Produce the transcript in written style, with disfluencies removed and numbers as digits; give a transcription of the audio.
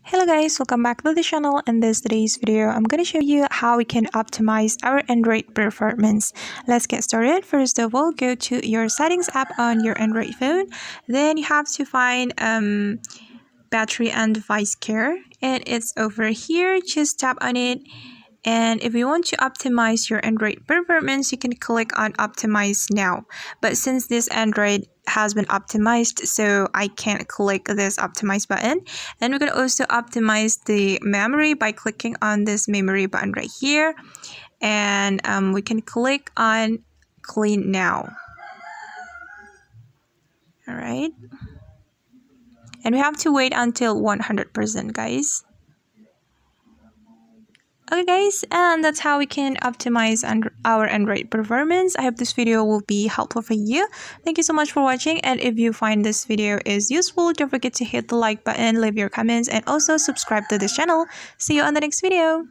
Hello guys, welcome back to the channel. In today's video, I'm going to show you how we can optimize our Android performance. Let's get started. First of all, go to your settings app on your Android phone. Then you have to find battery and device care, and it's over here. Just tap on it. And if you want to optimize your Android performance, you can click on optimize now. But since this Android has been optimized, so I can't click this optimize button. And we can also optimize the memory by clicking on this memory button right here. And we can click on clean now. All right. And we have to wait until 100%, guys. Okay guys, and that's how we can optimize our Android performance. I hope this video will be helpful for you. Thank you so much for watching, and if you find this video is useful, don't forget to hit the like button, leave your comments, and also subscribe to this channel. See you on the next video.